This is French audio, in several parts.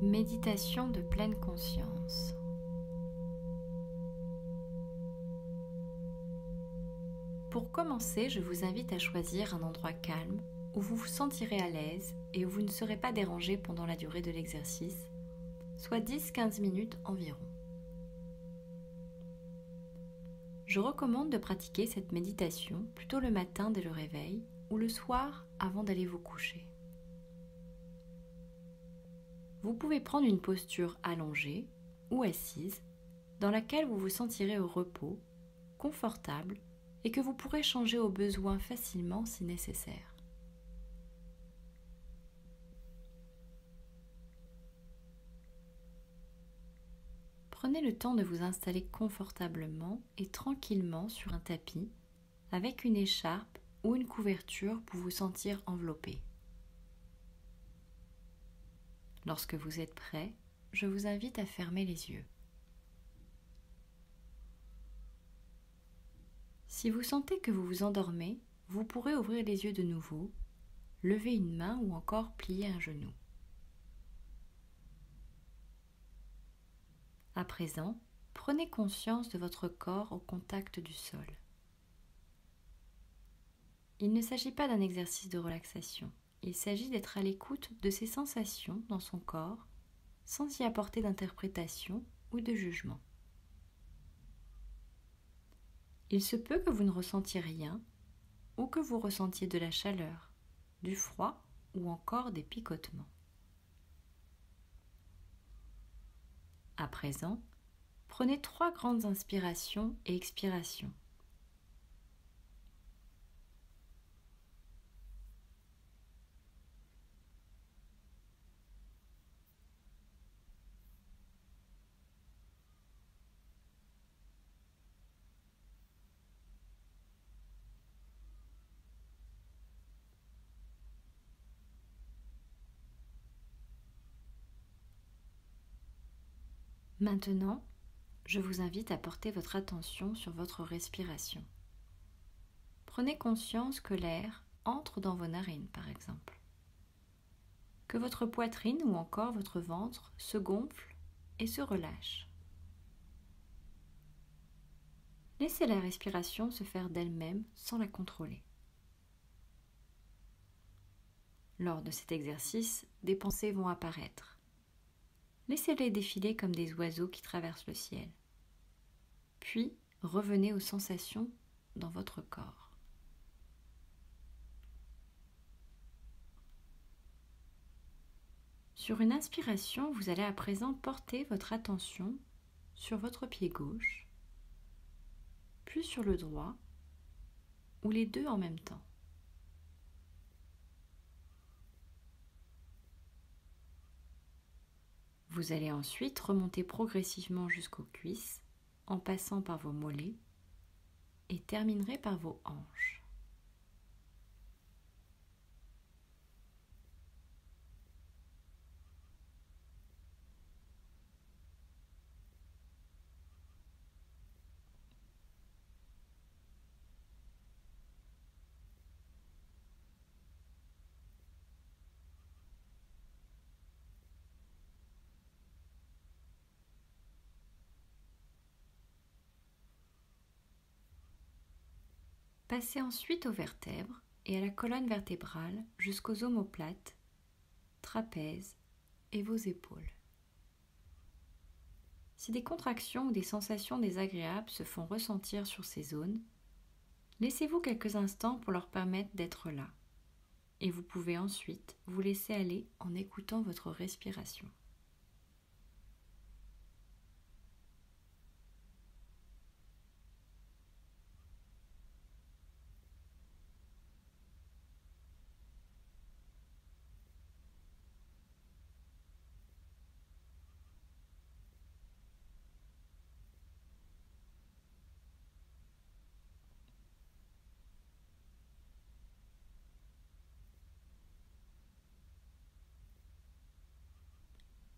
Méditation de pleine conscience. Pour commencer, je vous invite à choisir un endroit calme où vous vous sentirez à l'aise et où vous ne serez pas dérangé pendant la durée de l'exercice, soit 10-15 minutes environ. Je recommande de pratiquer cette méditation plutôt le matin dès le réveil ou le soir avant d'aller vous coucher. Vous pouvez prendre une posture allongée ou assise dans laquelle vous vous sentirez au repos, confortable et que vous pourrez changer au besoin facilement si nécessaire. Prenez le temps de vous installer confortablement et tranquillement sur un tapis avec une écharpe ou une couverture pour vous sentir enveloppé. Lorsque vous êtes prêt, je vous invite à fermer les yeux. Si vous sentez que vous vous endormez, vous pourrez ouvrir les yeux de nouveau, lever une main ou encore plier un genou. À présent, prenez conscience de votre corps au contact du sol. Il ne s'agit pas d'un exercice de relaxation. Il s'agit d'être à l'écoute de ses sensations dans son corps sans y apporter d'interprétation ou de jugement. Il se peut que vous ne ressentiez rien ou que vous ressentiez de la chaleur, du froid ou encore des picotements. À présent, prenez 3 grandes inspirations et expirations. Maintenant, je vous invite à porter votre attention sur votre respiration. Prenez conscience que l'air entre dans vos narines, par exemple. Que votre poitrine ou encore votre ventre se gonfle et se relâche. Laissez la respiration se faire d'elle-même sans la contrôler. Lors de cet exercice, des pensées vont apparaître. Laissez-les défiler comme des oiseaux qui traversent le ciel. Puis, revenez aux sensations dans votre corps. Sur une inspiration, vous allez à présent porter votre attention sur votre pied gauche, puis sur le droit, ou les deux en même temps. Vous allez ensuite remonter progressivement jusqu'aux cuisses, en passant par vos mollets, et terminerez par vos hanches. Passez ensuite aux vertèbres et à la colonne vertébrale jusqu'aux omoplates, trapèzes et vos épaules. Si des contractions ou des sensations désagréables se font ressentir sur ces zones, laissez-vous quelques instants pour leur permettre d'être là. Et vous pouvez ensuite vous laisser aller en écoutant votre respiration.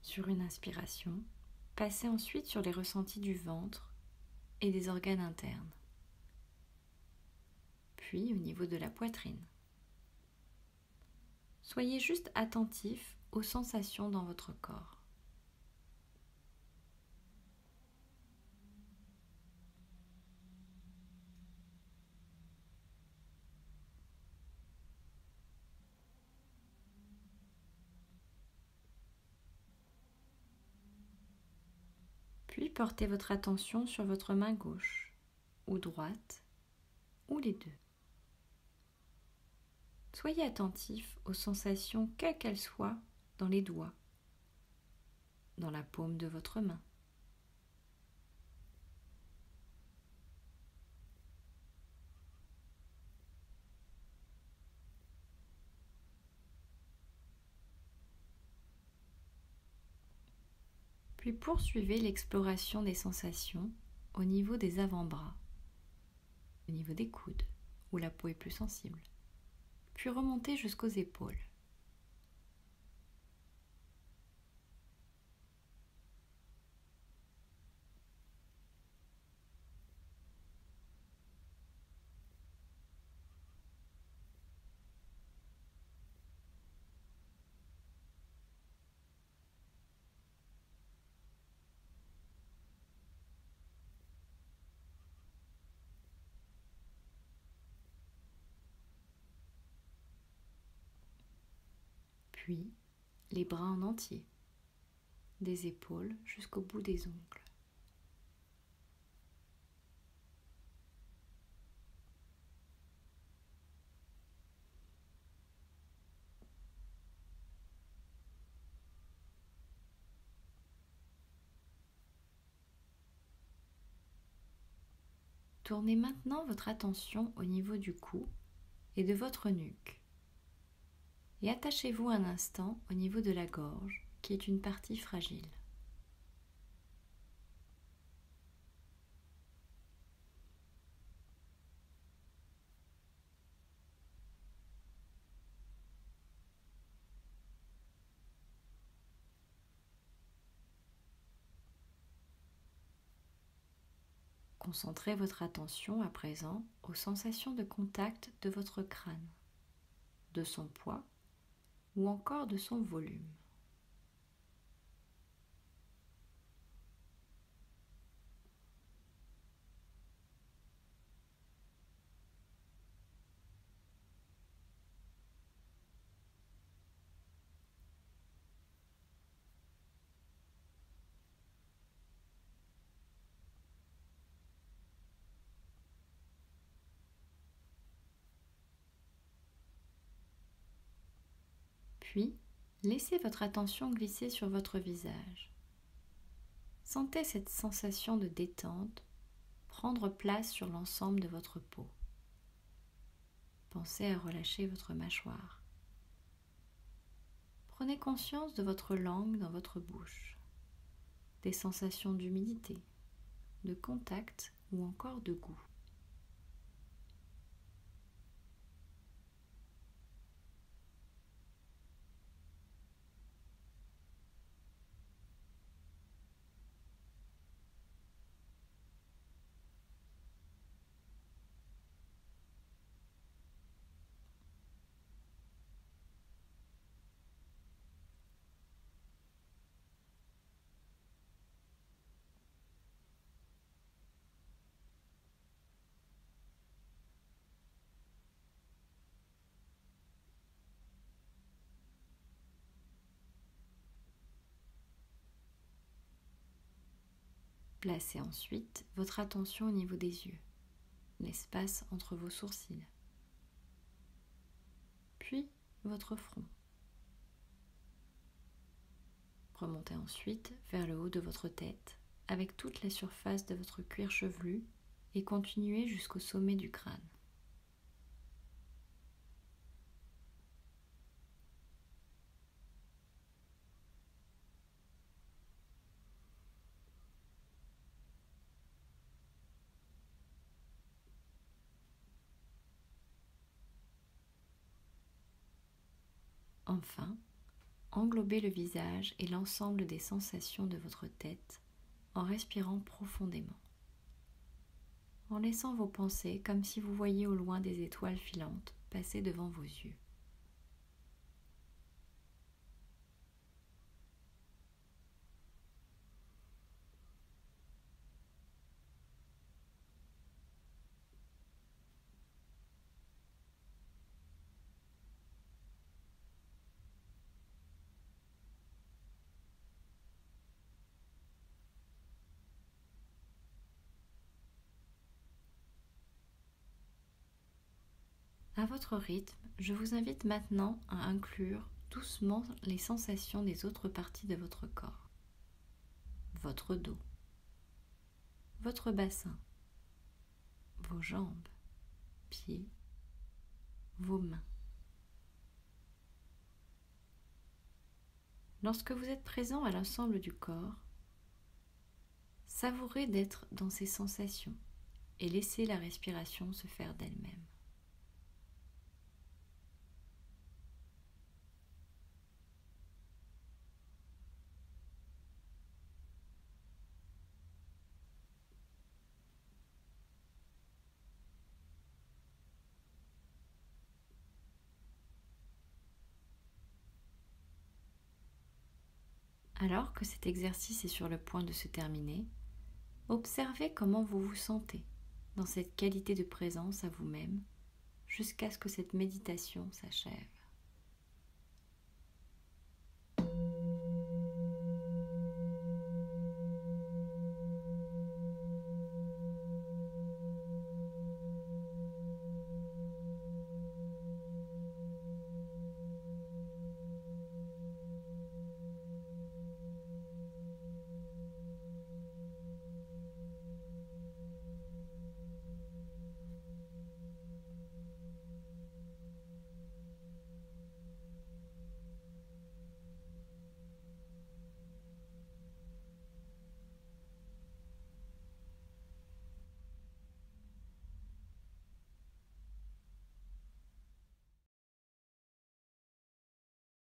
Sur une inspiration, passez ensuite sur les ressentis du ventre et des organes internes, puis au niveau de la poitrine. Soyez juste attentif aux sensations dans votre corps. Puis portez votre attention sur votre main gauche ou droite ou les deux. Soyez attentif aux sensations quelles qu'elles soient dans les doigts, dans la paume de votre main. Puis poursuivez l'exploration des sensations au niveau des avant-bras, au niveau des coudes, où la peau est plus sensible. Puis remontez jusqu'aux épaules. Puis les bras en entier, des épaules jusqu'au bout des ongles. Tournez maintenant votre attention au niveau du cou et de votre nuque. Et attachez-vous un instant au niveau de la gorge, qui est une partie fragile. Concentrez votre attention à présent aux sensations de contact de votre crâne, de son poids ou encore de son volume. Puis, laissez votre attention glisser sur votre visage. Sentez cette sensation de détente prendre place sur l'ensemble de votre peau. Pensez à relâcher votre mâchoire. Prenez conscience de votre langue dans votre bouche, des sensations d'humidité, de contact ou encore de goût. Placez ensuite votre attention au niveau des yeux, l'espace entre vos sourcils, puis votre front. Remontez ensuite vers le haut de votre tête avec toute la surface de votre cuir chevelu et continuez jusqu'au sommet du crâne. Enfin, englobez le visage et l'ensemble des sensations de votre tête en respirant profondément, en laissant vos pensées comme si vous voyiez au loin des étoiles filantes passer devant vos yeux. À votre rythme, je vous invite maintenant à inclure doucement les sensations des autres parties de votre corps. Votre dos, votre bassin, vos jambes, pieds, vos mains. Lorsque vous êtes présent à l'ensemble du corps, savourez d'être dans ces sensations et laissez la respiration se faire d'elle-même. Alors que cet exercice est sur le point de se terminer, observez comment vous vous sentez dans cette qualité de présence à vous-même jusqu'à ce que cette méditation s'achève.